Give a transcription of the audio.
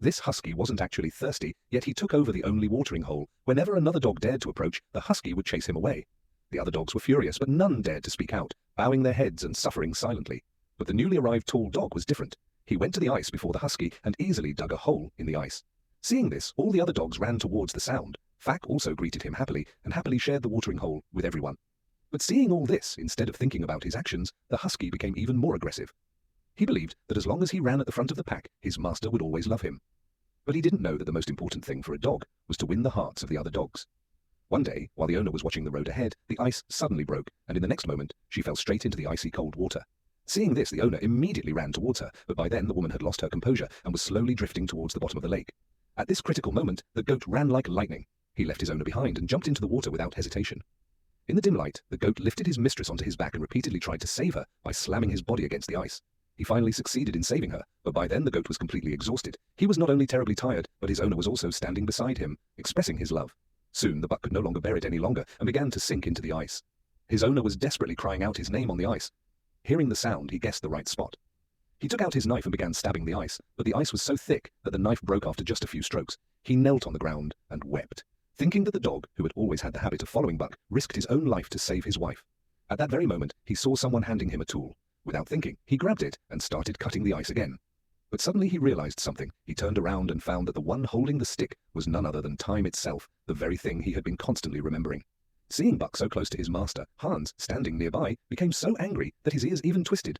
This husky wasn't actually thirsty, yet he took over the only watering hole. Whenever another dog dared to approach, the husky would chase him away. The other dogs were furious, but none dared to speak out, bowing their heads and suffering silently. But the newly arrived tall dog was different. He went to the ice before the husky and easily dug a hole in the ice. Seeing this, all the other dogs ran towards the sound. Fack also greeted him happily and happily shared the watering hole with everyone. But seeing all this, instead of thinking about his actions, the husky became even more aggressive. He believed that as long as he ran at the front of the pack, his master would always love him. But he didn't know that the most important thing for a dog was to win the hearts of the other dogs. One day, while the owner was watching the road ahead, the ice suddenly broke, and in the next moment, she fell straight into the icy cold water. Seeing this, the owner immediately ran towards her, but by then the woman had lost her composure and was slowly drifting towards the bottom of the lake. At this critical moment, the goat ran like lightning. He left his owner behind and jumped into the water without hesitation. In the dim light, the goat lifted his mistress onto his back and repeatedly tried to save her by slamming his body against the ice. He finally succeeded in saving her, but by then the goat was completely exhausted. He was not only terribly tired, but his owner was also standing beside him, expressing his love. Soon the buck could no longer bear it any longer and began to sink into the ice. His owner was desperately crying out his name on the ice. Hearing the sound, he guessed the right spot. He took out his knife and began stabbing the ice, but the ice was so thick that the knife broke after just a few strokes. He knelt on the ground and wept, thinking that the dog, who had always had the habit of following Buck, risked his own life to save his wife. At that very moment, he saw someone handing him a tool. Without thinking, he grabbed it and started cutting the ice again. But suddenly he realized something. He turned around and found that the one holding the stick was none other than time itself, the very thing he had been constantly remembering. Seeing Buck so close to his master, Hans, standing nearby, became so angry that his ears even twisted.